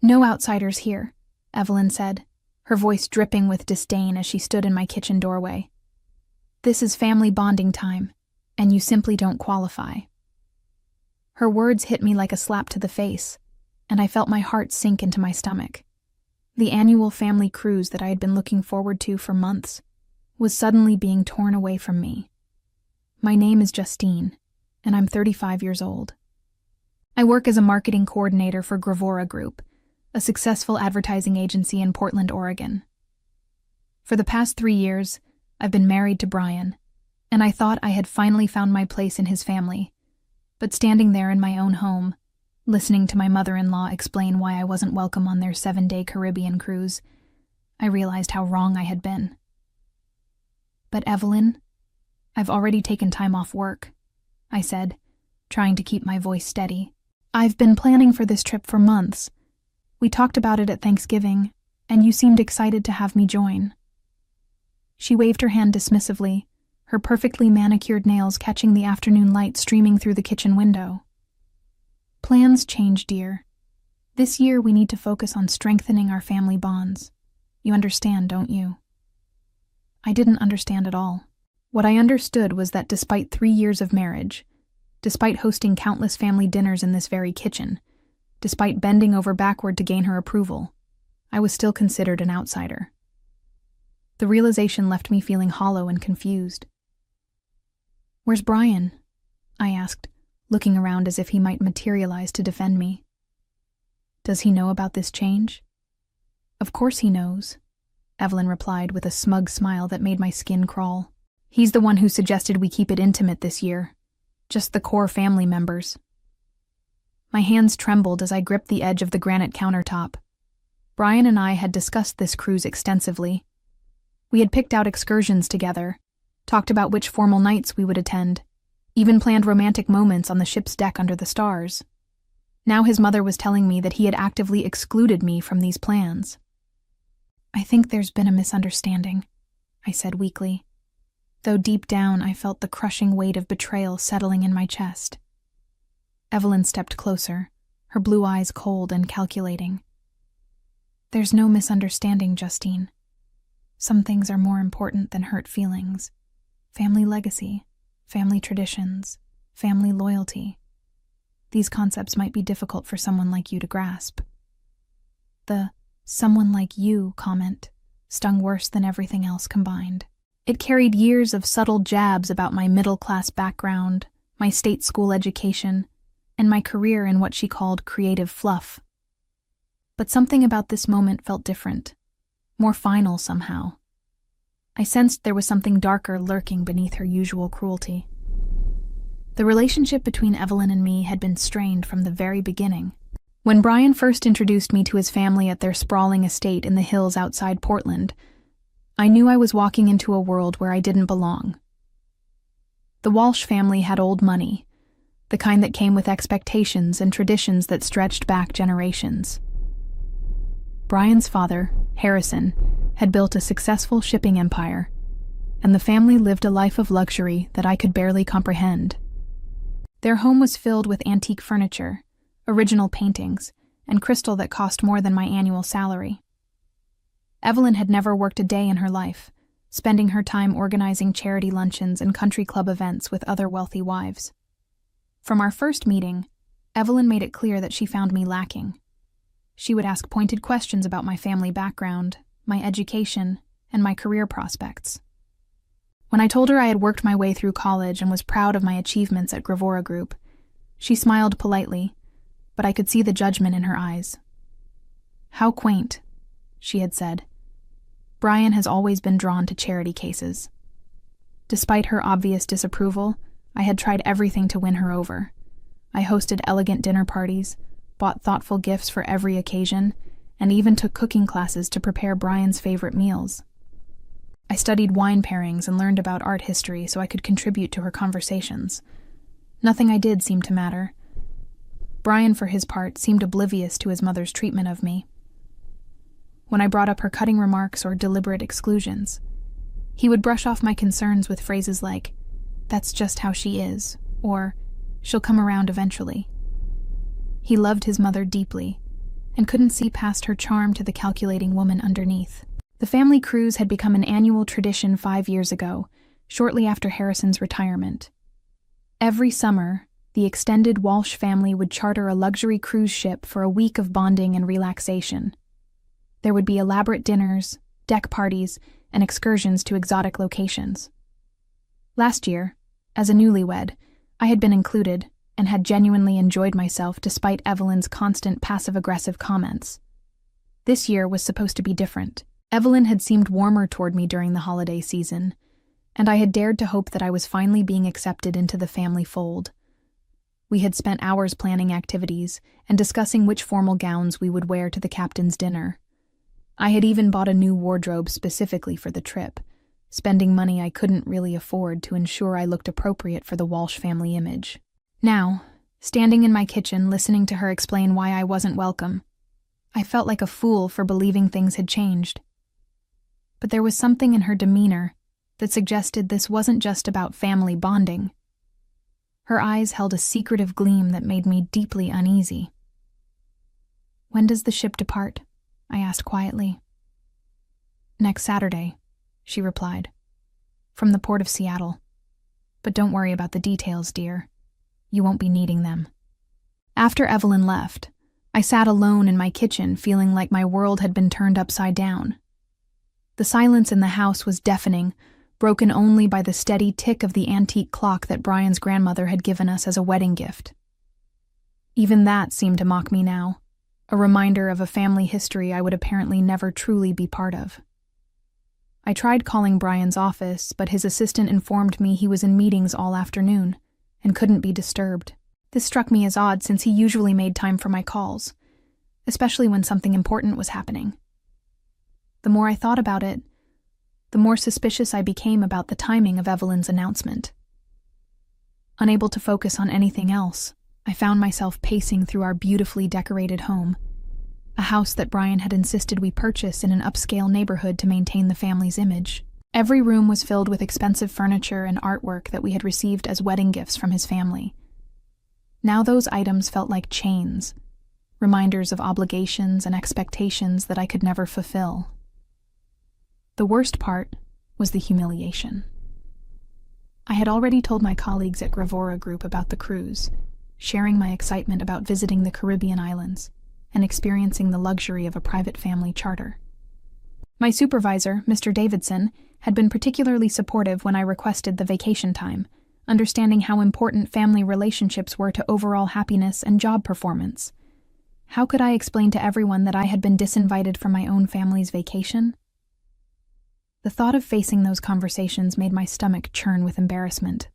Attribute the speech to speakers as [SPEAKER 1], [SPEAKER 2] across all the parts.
[SPEAKER 1] "No outsiders here," Evelyn said, her voice dripping with disdain as she stood in my kitchen doorway. "This is family bonding time, and you simply don't qualify." Her words hit me like a slap to the face, and I felt my heart sink into my stomach. The annual family cruise that I had been looking forward to for months was suddenly being torn away from me. My name is Justine, and I'm 35 years old. I work as a marketing coordinator for Gravora Group, a successful advertising agency in Portland, Oregon. For the past 3 years, I've been married to Brian, and I thought I had finally found my place in his family. But standing there in my own home, listening to my mother-in-law explain why I wasn't welcome on their 7-day Caribbean cruise, I realized how wrong I had been. "But Evelyn, I've already taken time off work," I said, trying to keep my voice steady. "I've been planning for this trip for months. We talked about it at Thanksgiving, and you seemed excited to have me join." She waved her hand dismissively, her perfectly manicured nails catching the afternoon light streaming through the kitchen window. "Plans change, dear. This year we need to focus on strengthening our family bonds. You understand, don't you?" I didn't understand at all. What I understood was that despite 3 years of marriage, despite hosting countless family dinners in this very kitchen, despite bending over backward to gain her approval, I was still considered an outsider. The realization left me feeling hollow and confused. "Where's Brian?" I asked, looking around as if he might materialize to defend me. "Does he know about this change?" "Of course he knows," Evelyn replied with a smug smile that made my skin crawl. "He's the one who suggested we keep it intimate this year. Just the core family members." My hands trembled as I gripped the edge of the granite countertop. Brian and I had discussed this cruise extensively. We had picked out excursions together, talked about which formal nights we would attend, even planned romantic moments on the ship's deck under the stars. Now his mother was telling me that he had actively excluded me from these plans. "I think there's been a misunderstanding," I said weakly, though deep down I felt the crushing weight of betrayal settling in my chest. Evelyn stepped closer, her blue eyes cold and calculating. "There's no misunderstanding, Justine. Some things are more important than hurt feelings. Family legacy, family traditions, family loyalty. These concepts might be difficult for someone like you to grasp." The "someone like you" comment stung worse than everything else combined. It carried years of subtle jabs about my middle-class background, my state school education, and my career in what she called creative fluff. But something about this moment felt different, more final somehow. I sensed there was something darker lurking beneath her usual cruelty. The relationship between Evelyn and me had been strained from the very beginning. When Brian first introduced me to his family at their sprawling estate in the hills outside Portland, I knew I was walking into a world where I didn't belong. The Walsh family had old money, the kind that came with expectations and traditions that stretched back generations. Brian's father, Harrison, had built a successful shipping empire, and the family lived a life of luxury that I could barely comprehend. Their home was filled with antique furniture, original paintings, and crystal that cost more than my annual salary. Evelyn had never worked a day in her life, spending her time organizing charity luncheons and country club events with other wealthy wives. From our first meeting, Evelyn made it clear that she found me lacking. She would ask pointed questions about my family background, my education, and my career prospects. When I told her I had worked my way through college and was proud of my achievements at Gravora Group, she smiled politely, but I could see the judgment in her eyes. "How quaint," she had said. "Brian has always been drawn to charity cases." Despite her obvious disapproval, I had tried everything to win her over. I hosted elegant dinner parties, bought thoughtful gifts for every occasion, and even took cooking classes to prepare Brian's favorite meals. I studied wine pairings and learned about art history so I could contribute to her conversations. Nothing I did seemed to matter. Brian, for his part, seemed oblivious to his mother's treatment of me. When I brought up her cutting remarks or deliberate exclusions, he would brush off my concerns with phrases like, "That's just how she is," or "She'll come around eventually." He loved his mother deeply, and couldn't see past her charm to the calculating woman underneath. The family cruise had become an annual tradition 5 years ago, shortly after Harrison's retirement. Every summer, the extended Walsh family would charter a luxury cruise ship for a week of bonding and relaxation. There would be elaborate dinners, deck parties, and excursions to exotic locations. Last year, as a newlywed, I had been included and had genuinely enjoyed myself despite Evelyn's constant passive-aggressive comments. This year was supposed to be different. Evelyn had seemed warmer toward me during the holiday season, and I had dared to hope that I was finally being accepted into the family fold. We had spent hours planning activities and discussing which formal gowns we would wear to the captain's dinner. I had even bought a new wardrobe specifically for the trip, spending money I couldn't really afford to ensure I looked appropriate for the Walsh family image. Now, standing in my kitchen listening to her explain why I wasn't welcome, I felt like a fool for believing things had changed. But there was something in her demeanor that suggested this wasn't just about family bonding. Her eyes held a secretive gleam that made me deeply uneasy. "When does the ship depart?" I asked quietly. "Next Saturday," she replied, "from the port of Seattle. But don't worry about the details, dear. You won't be needing them." After Evelyn left, I sat alone in my kitchen feeling like my world had been turned upside down. The silence in the house was deafening, broken only by the steady tick of the antique clock that Brian's grandmother had given us as a wedding gift. Even that seemed to mock me now, a reminder of a family history I would apparently never truly be part of. I tried calling Brian's office, but his assistant informed me he was in meetings all afternoon and couldn't be disturbed. This struck me as odd since he usually made time for my calls, especially when something important was happening. The more I thought about it, the more suspicious I became about the timing of Evelyn's announcement. Unable to focus on anything else, I found myself pacing through our beautifully decorated home, a house that Brian had insisted we purchase in an upscale neighborhood to maintain the family's image. Every room was filled with expensive furniture and artwork that we had received as wedding gifts from his family. Now those items felt like chains, reminders of obligations and expectations that I could never fulfill. The worst part was the humiliation. I had already told my colleagues at Gravora Group about the cruise, sharing my excitement about visiting the Caribbean islands and experiencing the luxury of a private family charter. My supervisor, Mr. Davidson, had been particularly supportive when I requested the vacation time, understanding how important family relationships were to overall happiness and job performance. How could I explain to everyone that I had been disinvited from my own family's vacation? The thought of facing those conversations made my stomach churn with embarrassment.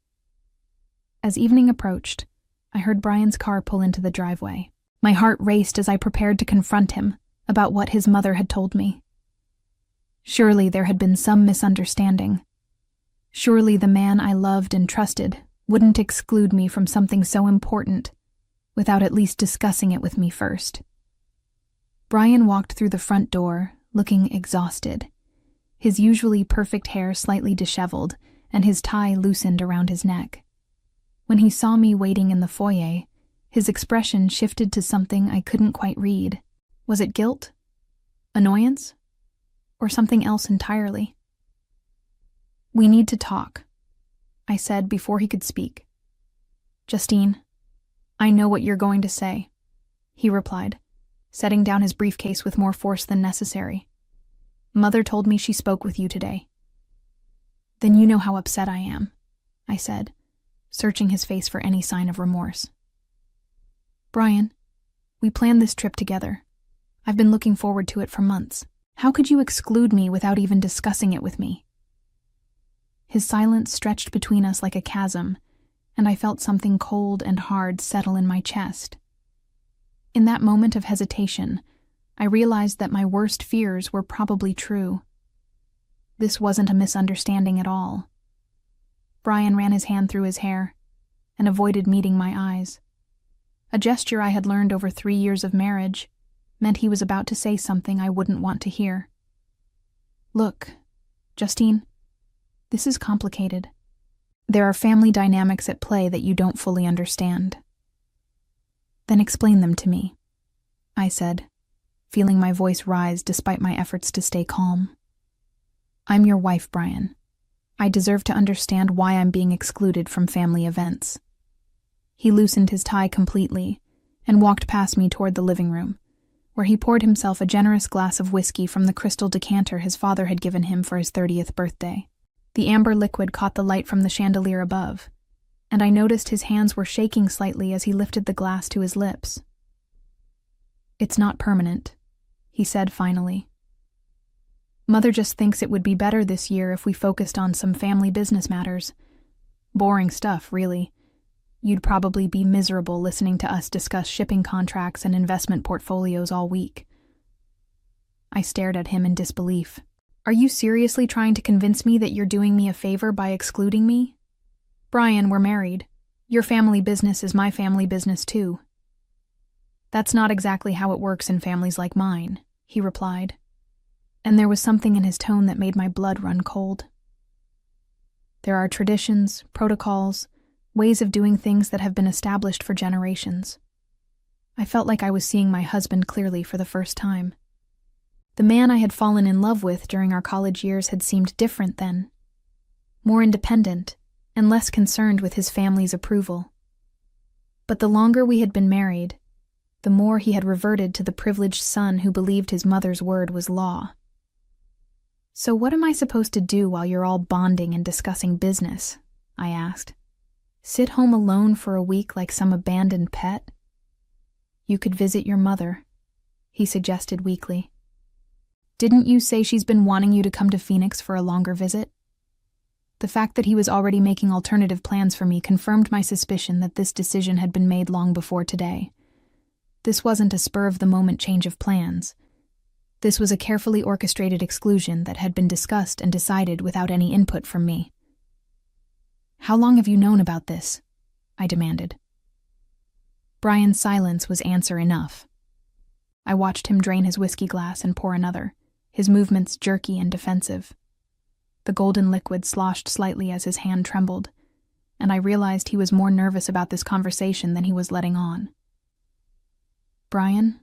[SPEAKER 1] As evening approached, I heard Brian's car pull into the driveway. My heart raced as I prepared to confront him about what his mother had told me. Surely there had been some misunderstanding. Surely the man I loved and trusted wouldn't exclude me from something so important without at least discussing it with me first. Brian walked through the front door, looking exhausted, his usually perfect hair slightly disheveled and his tie loosened around his neck. When he saw me waiting in the foyer, his expression shifted to something I couldn't quite read. Was it guilt? Annoyance? Or something else entirely? "We need to talk," I said before he could speak. "Justine, I know what you're going to say," he replied, setting down his briefcase with more force than necessary. "Mother told me she spoke with you today." "Then you know how upset I am," I said, searching his face for any sign of remorse. "Brian, we planned this trip together. I've been looking forward to it for months. How could you exclude me without even discussing it with me?" His silence stretched between us like a chasm, and I felt something cold and hard settle in my chest. In that moment of hesitation, I realized that my worst fears were probably true. This wasn't a misunderstanding at all. Brian ran his hand through his hair and avoided meeting my eyes. A gesture I had learned over 3 years of marriage meant he was about to say something I wouldn't want to hear. "Look, Justine, this is complicated. There are family dynamics at play that you don't fully understand." "Then explain them to me," I said, feeling my voice rise despite my efforts to stay calm. I'm your wife, Brian. I deserve to understand why I'm being excluded from family events. He loosened his tie completely and walked past me toward the living room, where he poured himself a generous glass of whiskey from the crystal decanter his father had given him for his 30th birthday. The amber liquid caught the light from the chandelier above, and I noticed his hands were shaking slightly as he lifted the glass to his lips. It's not permanent, he said finally. Mother just thinks it would be better this year if we focused on some family business matters. Boring stuff, really. You'd probably be miserable listening to us discuss shipping contracts and investment portfolios all week. I stared at him in disbelief. Are you seriously trying to convince me that you're doing me a favor by excluding me? Brian, we're married. Your family business is my family business too. That's not exactly how it works in families like mine, he replied, and there was something in his tone that made my blood run cold. There are traditions, protocols, ways of doing things that have been established for generations. I felt like I was seeing my husband clearly for the first time. The man I had fallen in love with during our college years had seemed different then, more independent and less concerned with his family's approval. But the longer we had been married, the more he had reverted to the privileged son who believed his mother's word was law. So what am I supposed to do while you're all bonding and discussing business? I asked. Sit home alone for a week like some abandoned pet? You could visit your mother, he suggested weakly. Didn't you say she's been wanting you to come to Phoenix for a longer visit? The fact that he was already making alternative plans for me confirmed my suspicion that this decision had been made long before today. This wasn't a spur-of-the-moment change of plans. This was a carefully orchestrated exclusion that had been discussed and decided without any input from me. How long have you known about this? I demanded. Brian's silence was answer enough. I watched him drain his whiskey glass and pour another, his movements jerky and defensive. The golden liquid sloshed slightly as his hand trembled, and I realized he was more nervous about this conversation than he was letting on. Brian,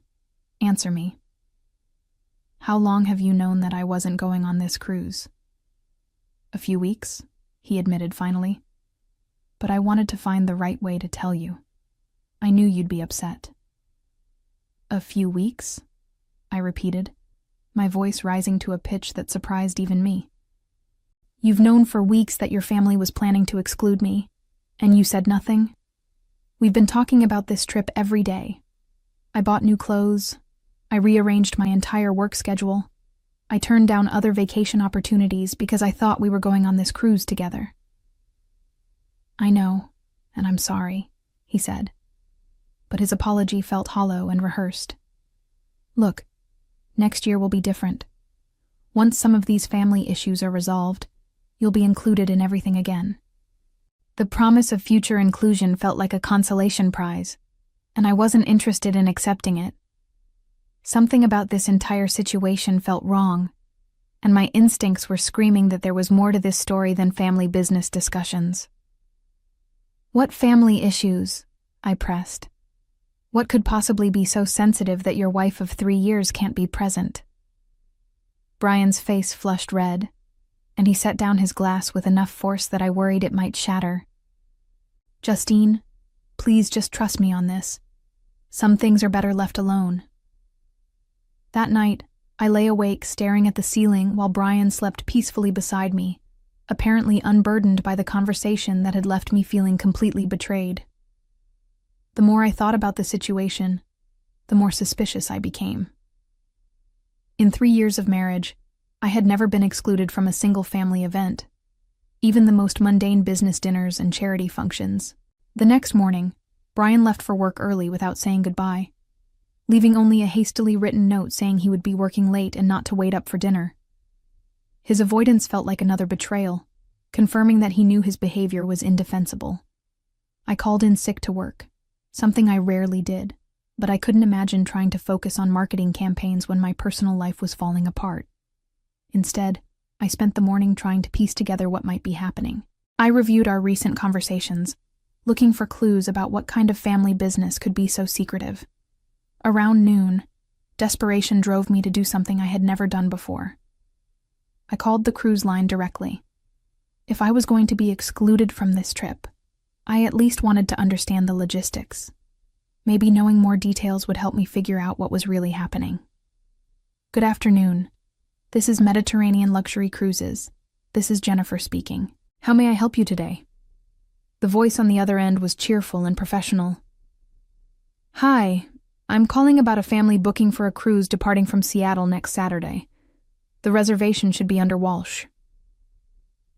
[SPEAKER 1] answer me. How long have you known that I wasn't going on this cruise? A few weeks, he admitted finally. But I wanted to find the right way to tell you. I knew you'd be upset. A few weeks? I repeated, my voice rising to a pitch that surprised even me. You've known for weeks that your family was planning to exclude me, and you said nothing? We've been talking about this trip every day. I bought new clothes. I rearranged my entire work schedule. I turned down other vacation opportunities because I thought we were going on this cruise together. I know, and I'm sorry, he said. But his apology felt hollow and rehearsed. Look, next year will be different. Once some of these family issues are resolved, you'll be included in everything again. The promise of future inclusion felt like a consolation prize, and I wasn't interested in accepting it. Something about this entire situation felt wrong, and my instincts were screaming that there was more to this story than family business discussions. What family issues? I pressed. What could possibly be so sensitive that your wife of 3 years can't be present? Brian's face flushed red, and he set down his glass with enough force that I worried it might shatter. Justine, please just trust me on this. Some things are better left alone. That night, I lay awake staring at the ceiling while Brian slept peacefully beside me, apparently unburdened by the conversation that had left me feeling completely betrayed. The more I thought about the situation, the more suspicious I became. In 3 years of marriage, I had never been excluded from a single family event, even the most mundane business dinners and charity functions. The next morning, Brian left for work early without saying goodbye, leaving only a hastily written note saying he would be working late and not to wait up for dinner. His avoidance felt like another betrayal, confirming that he knew his behavior was indefensible. I called in sick to work, something I rarely did, but I couldn't imagine trying to focus on marketing campaigns when my personal life was falling apart. Instead, I spent the morning trying to piece together what might be happening. I reviewed our recent conversations, looking for clues about what kind of family business could be so secretive. Around noon, Desperation drove me to do something I had never done before. I called the cruise line directly. If I was going to be excluded from this trip, I at least wanted to understand the logistics. Maybe knowing more details would help me figure out what was really happening. Good afternoon. This is Mediterranean Luxury Cruises. This is Jennifer speaking. How may I help you today? The voice on the other end was cheerful and professional. Hi, I'm calling about a family booking for a cruise departing from Seattle next Saturday. The reservation should be under Walsh.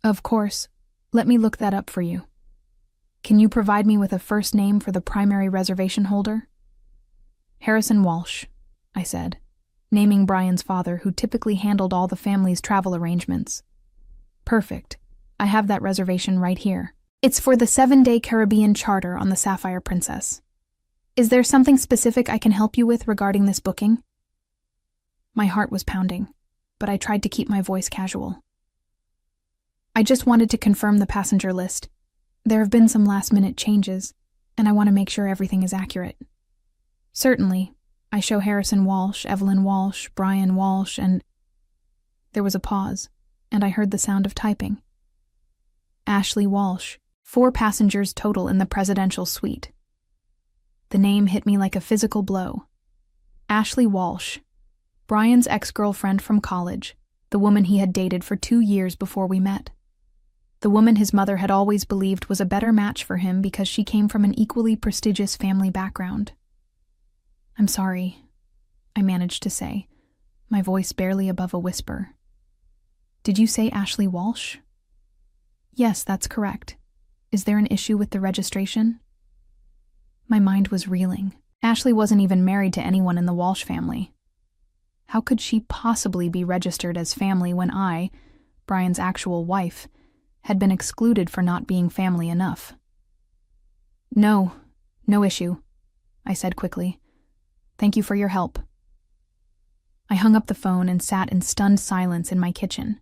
[SPEAKER 1] Of course. Let me look that up for you. Can you provide me with a first name for the primary reservation holder? Harrison Walsh, I said, naming Brian's father, who typically handled all the family's travel arrangements. Perfect. I have that reservation right here. It's for the 7-day Caribbean charter on the Sapphire Princess. Is there something specific I can help you with regarding this booking? My heart was pounding, but I tried to keep my voice casual. I just wanted to confirm the passenger list. There have been some last-minute changes, and I want to make sure everything is accurate. Certainly, I show Harrison Walsh, Evelyn Walsh, Brian Walsh, and... There was a pause, and I heard the sound of typing. Ashley Walsh, 4 passengers total in the presidential suite. The name hit me like a physical blow. Ashley Walsh, Brian's ex-girlfriend from college, the woman he had dated for 2 years before we met. The woman his mother had always believed was a better match for him because she came from an equally prestigious family background. I'm sorry, I managed to say, my voice barely above a whisper. Did you say Ashley Walsh? Yes, that's correct. Is there an issue with the registration? My mind was reeling. Ashley wasn't even married to anyone in the Walsh family. How could she possibly be registered as family when I, Brian's actual wife, had been excluded for not being family enough? No issue, I said quickly. Thank you for your help. I hung up the phone and sat in stunned silence in my kitchen,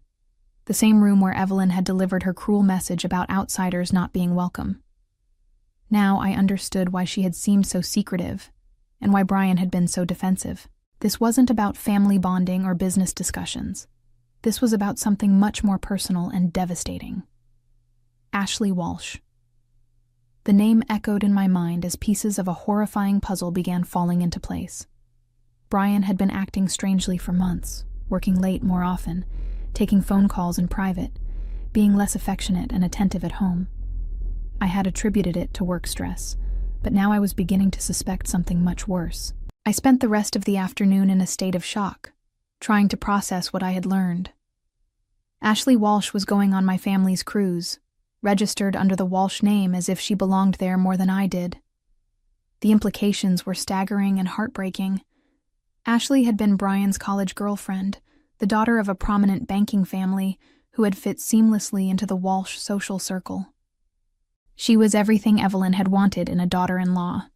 [SPEAKER 1] the same room where Evelyn had delivered her cruel message about outsiders not being welcome. Now I understood why she had seemed so secretive, and why Brian had been so defensive. This wasn't about family bonding or business discussions. This was about something much more personal and devastating. Ashley Walsh. The name echoed in my mind as pieces of a horrifying puzzle began falling into place. Brian had been acting strangely for months, working late more often, taking phone calls in private, being less affectionate and attentive at home. I had attributed it to work stress, but now I was beginning to suspect something much worse. I spent the rest of the afternoon in a state of shock, trying to process what I had learned. Ashley Walsh was going on my family's cruise, registered under the Walsh name as if she belonged there more than I did. The implications were staggering and heartbreaking. Ashley had been Brian's college girlfriend, the daughter of a prominent banking family who had fit seamlessly into the Walsh social circle. She was everything Evelyn had wanted in a daughter-in-law: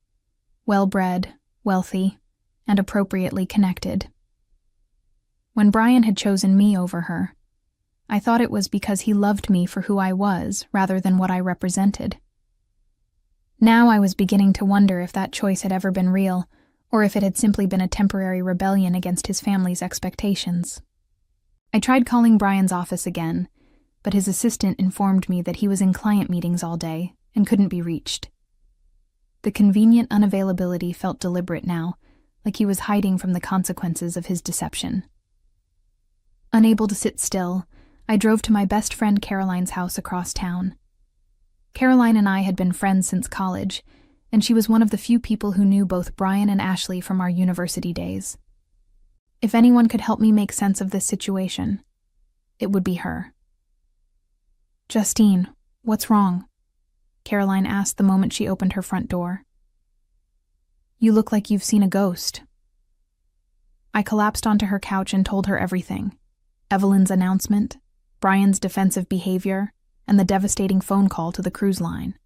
[SPEAKER 1] well-bred, wealthy, and appropriately connected. When Brian had chosen me over her, I thought it was because he loved me for who I was rather than what I represented. Now I was beginning to wonder if that choice had ever been real, or if it had simply been a temporary rebellion against his family's expectations. I tried calling Brian's office again, but his assistant informed me that he was in client meetings all day and couldn't be reached. The convenient unavailability felt deliberate now, like he was hiding from the consequences of his deception. Unable to sit still, I drove to my best friend Caroline's house across town. Caroline and I had been friends since college, and she was one of the few people who knew both Brian and Ashley from our university days. If anyone could help me make sense of this situation, it would be her. "Justine, what's wrong?" Caroline asked the moment she opened her front door. "You look like you've seen a ghost." I collapsed onto her couch and told her everything: Evelyn's announcement, Brian's defensive behavior, and the devastating phone call to the cruise line.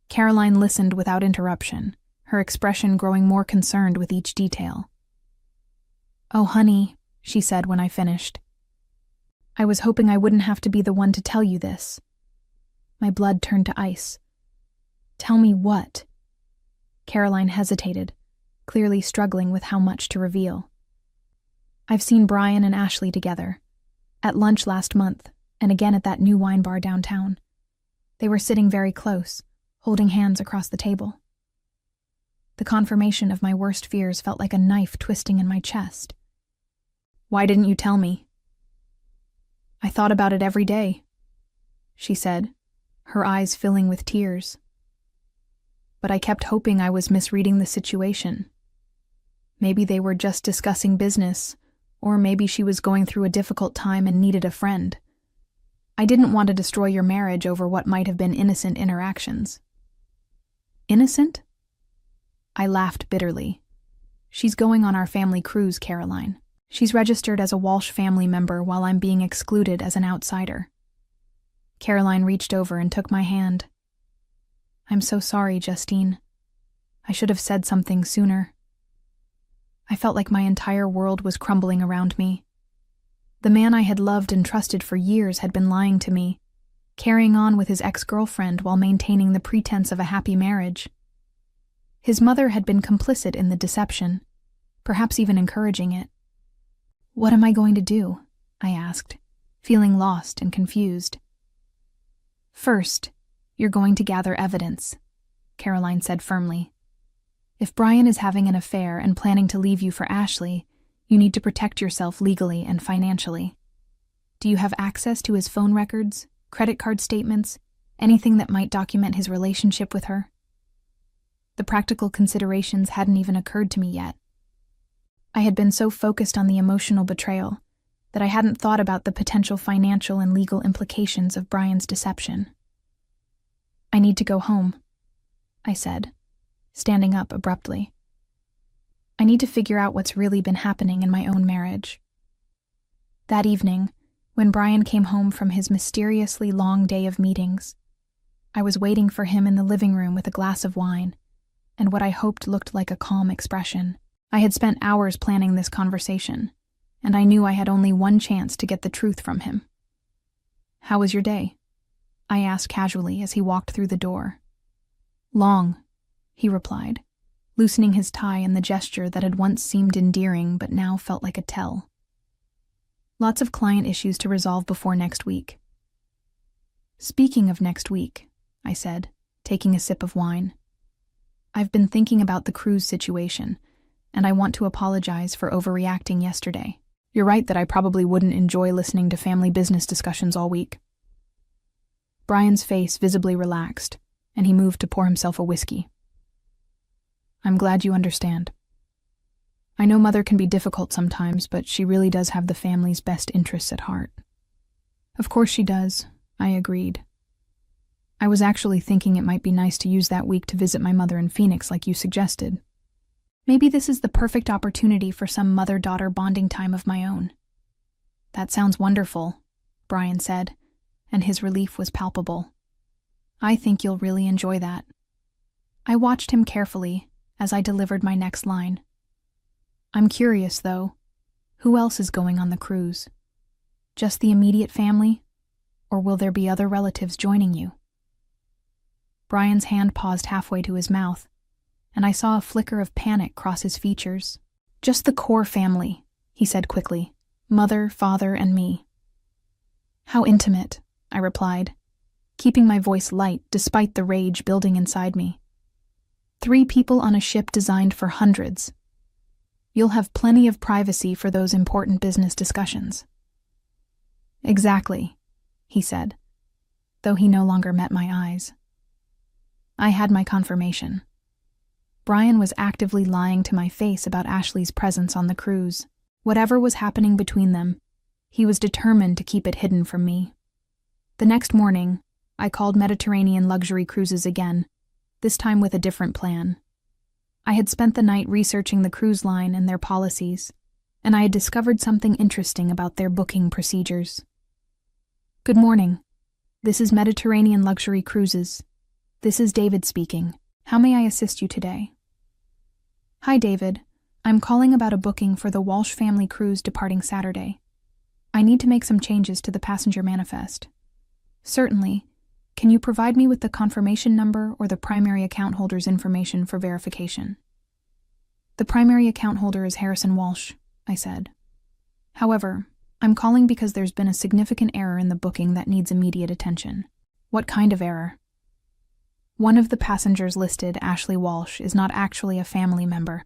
[SPEAKER 1] Caroline listened without interruption, her expression growing more concerned with each detail. "Oh, honey," she said when I finished. "I was hoping I wouldn't have to be the one to tell you this." My blood turned to ice. "Tell me what?" Caroline hesitated, clearly struggling with how much to reveal. I've seen Brian and Ashley together, at lunch last month, and again at that new wine bar downtown. They were sitting very close, holding hands across the table. The confirmation of my worst fears felt like a knife twisting in my chest. "Why didn't you tell me?" "I thought about it every day," she said, her eyes filling with tears. "But I kept hoping I was misreading the situation. Maybe they were just discussing business, or maybe she was going through a difficult time and needed a friend. I didn't want to destroy your marriage over what might have been innocent interactions." "Innocent?" I laughed bitterly. "She's going on our family cruise, Caroline. She's registered as a Walsh family member while I'm being excluded as an outsider." Caroline reached over and took my hand. "I'm so sorry, Justine. I should have said something sooner." I felt like my entire world was crumbling around me. The man I had loved and trusted for years had been lying to me, carrying on with his ex-girlfriend while maintaining the pretense of a happy marriage. His mother had been complicit in the deception, perhaps even encouraging it. "What am I going to do?" I asked, feeling lost and confused. "First, you're going to gather evidence," Caroline said firmly. "If Brian is having an affair and planning to leave you for Ashley, you need to protect yourself legally and financially. Do you have access to his phone records, credit card statements, anything that might document his relationship with her?" The practical considerations hadn't even occurred to me yet. I had been so focused on the emotional betrayal that I hadn't thought about the potential financial and legal implications of Brian's deception. "I need to go home," I said, standing up abruptly. "I need to figure out what's really been happening in my own marriage." That evening, when Brian came home from his mysteriously long day of meetings, I was waiting for him in the living room with a glass of wine and what I hoped looked like a calm expression. I had spent hours planning this conversation, and I knew I had only one chance to get the truth from him. "How was your day?" I asked casually as he walked through the door. "Long," he replied, loosening his tie in the gesture that had once seemed endearing but now felt like a tell. "Lots of client issues to resolve before next week." "Speaking of next week," I said, taking a sip of wine, "I've been thinking about the cruise situation, and I want to apologize for overreacting yesterday. You're right that I probably wouldn't enjoy listening to family business discussions all week." Brian's face visibly relaxed, and he moved to pour himself a whiskey. "I'm glad you understand. I know Mother can be difficult sometimes, but she really does have the family's best interests at heart." "Of course she does," I agreed. "I was actually thinking it might be nice to use that week to visit my mother in Phoenix like you suggested. Maybe this is the perfect opportunity for some mother-daughter bonding time of my own." "That sounds wonderful," Brian said, and his relief was palpable. "I think you'll really enjoy that." I watched him carefully as I delivered my next line. "I'm curious, though, who else is going on the cruise? Just the immediate family, or will there be other relatives joining you?" Brian's hand paused halfway to his mouth, and I saw a flicker of panic cross his features. "Just the core family," he said quickly. "Mother, father, and me." "How intimate," I replied, keeping my voice light despite the rage building inside me. 3 people on a ship designed for hundreds. You'll have plenty of privacy for those important business discussions." "Exactly," he said, though he no longer met my eyes. I had my confirmation. Brian was actively lying to my face about Ashley's presence on the cruise. Whatever was happening between them, he was determined to keep it hidden from me. The next morning, I called Mediterranean Luxury Cruises again, this time with a different plan. I had spent the night researching the cruise line and their policies, and I had discovered something interesting about their booking procedures. "Good morning. This is Mediterranean Luxury Cruises. This is David speaking. How may I assist you today?" "Hi, David. I'm calling about a booking for the Walsh family cruise departing Saturday. I need to make some changes to the passenger manifest." "Certainly. Can you provide me with the confirmation number or the primary account holder's information for verification?" The primary account holder is Harrison Walsh, I said. However, I'm calling because there's been a significant error in the booking that needs immediate attention. What kind of error? One of the passengers listed, Ashley Walsh, is not actually a family member.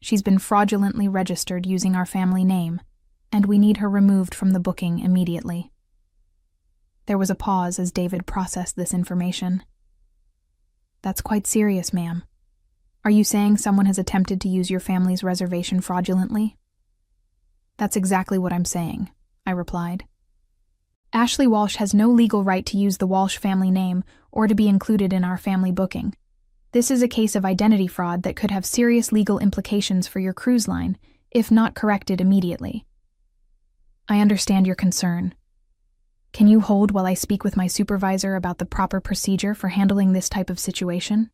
[SPEAKER 1] She's been fraudulently registered using our family name, and we need her removed from the booking immediately. There was a pause as David processed this information. That's quite serious, ma'am. Are you saying someone has attempted to use your family's reservation fraudulently? That's exactly what I'm saying, I replied. Ashley Walsh has no legal right to use the Walsh family name or to be included in our family booking. This is a case of identity fraud that could have serious legal implications for your cruise line, if not corrected immediately. I understand your concern. Can you hold while I speak with my supervisor about the proper procedure for handling this type of situation?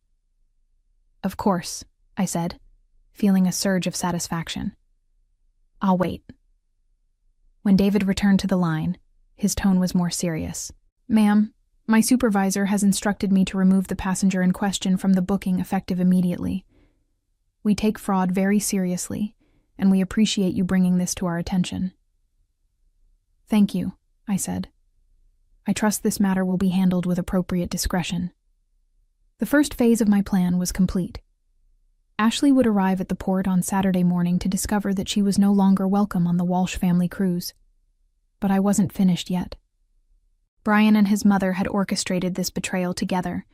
[SPEAKER 1] Of course, I said, feeling a surge of satisfaction. I'll wait. When David returned to the line, his tone was more serious. Ma'am, my supervisor has instructed me to remove the passenger in question from the booking effective immediately. We take fraud very seriously, and we appreciate you bringing this to our attention. Thank you, I said. I trust this matter will be handled with appropriate discretion. The first phase of my plan was complete. Ashley would arrive at the port on Saturday morning to discover that she was no longer welcome on the Walsh family cruise. But I wasn't finished yet. Brian and his mother had orchestrated this betrayal together,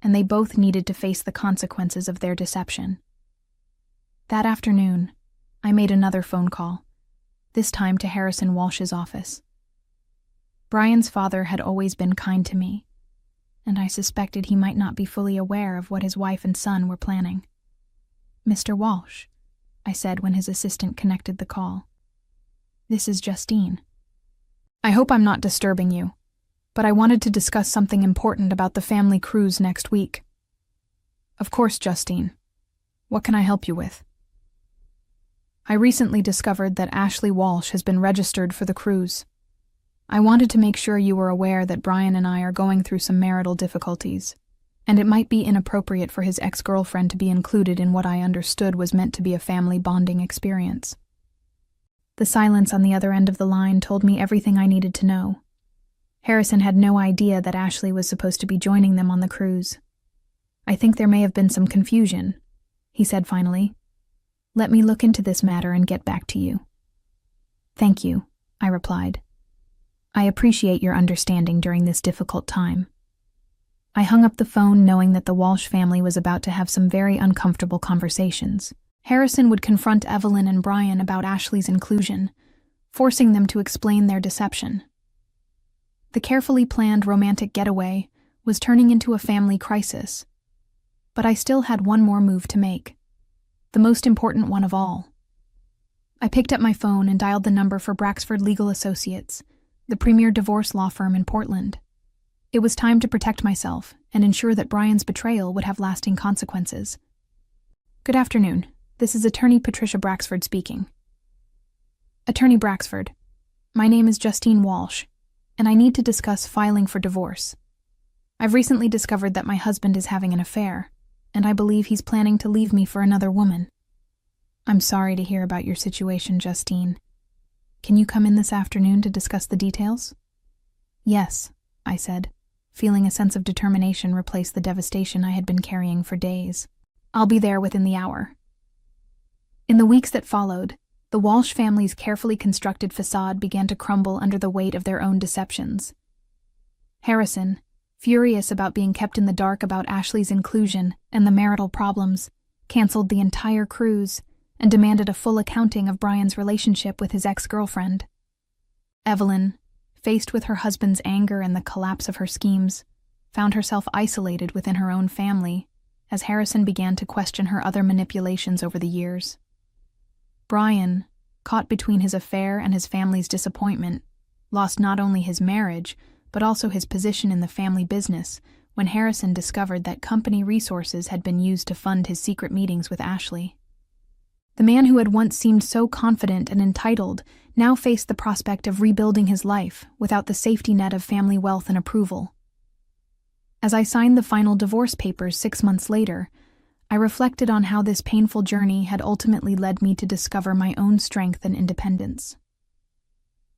[SPEAKER 1] and they both needed to face the consequences of their deception. That afternoon, I made another phone call, this time to Harrison Walsh's office. Brian's father had always been kind to me, and I suspected he might not be fully aware of what his wife and son were planning. Mr. Walsh, I said when his assistant connected the call. This is Justine. I hope I'm not disturbing you, but I wanted to discuss something important about the family cruise next week. Of course, Justine. What can I help you with? I recently discovered that Ashley Walsh has been registered for the cruise. I wanted to make sure you were aware that Brian and I are going through some marital difficulties, and it might be inappropriate for his ex-girlfriend to be included in what I understood was meant to be a family bonding experience. The silence on the other end of the line told me everything I needed to know. Harrison had no idea that Ashley was supposed to be joining them on the cruise. I think there may have been some confusion, he said finally. Let me look into this matter and get back to you. Thank you, I replied. I appreciate your understanding during this difficult time. I hung up the phone knowing that the Walsh family was about to have some very uncomfortable conversations. Harrison would confront Evelyn and Brian about Ashley's inclusion, forcing them to explain their deception. The carefully planned romantic getaway was turning into a family crisis. But I still had one more move to make, the most important one of all. I picked up my phone and dialed the number for Braxford Legal Associates, the premier divorce law firm in Portland. It was time to protect myself and ensure that Brian's betrayal would have lasting consequences. Good afternoon. This is Attorney Patricia Braxford speaking. Attorney Braxford, my name is Justine Walsh, and I need to discuss filing for divorce. I've recently discovered that my husband is having an affair, and I believe he's planning to leave me for another woman. I'm sorry to hear about your situation, Justine. Can you come in this afternoon to discuss the details? Yes, I said, feeling a sense of determination replace the devastation I had been carrying for days. I'll be there within the hour. In the weeks that followed, the Walsh family's carefully constructed facade began to crumble under the weight of their own deceptions. Harrison, furious about being kept in the dark about Ashley's inclusion and the marital problems, canceled the entire cruise and demanded a full accounting of Brian's relationship with his ex-girlfriend. Evelyn, faced with her husband's anger and the collapse of her schemes, found herself isolated within her own family as Harrison began to question her other manipulations over the years. Brian, caught between his affair and his family's disappointment, lost not only his marriage, but also his position in the family business when Harrison discovered that company resources had been used to fund his secret meetings with Ashley. The man who had once seemed so confident and entitled now faced the prospect of rebuilding his life without the safety net of family wealth and approval. As I signed the final divorce papers 6 months later, I reflected on how this painful journey had ultimately led me to discover my own strength and independence.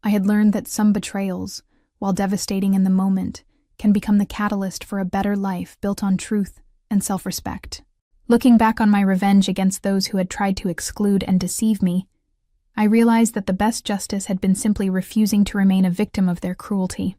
[SPEAKER 1] I had learned that some betrayals, while devastating in the moment, can become the catalyst for a better life built on truth and self-respect. Looking back on my revenge against those who had tried to exclude and deceive me, I realized that the best justice had been simply refusing to remain a victim of their cruelty.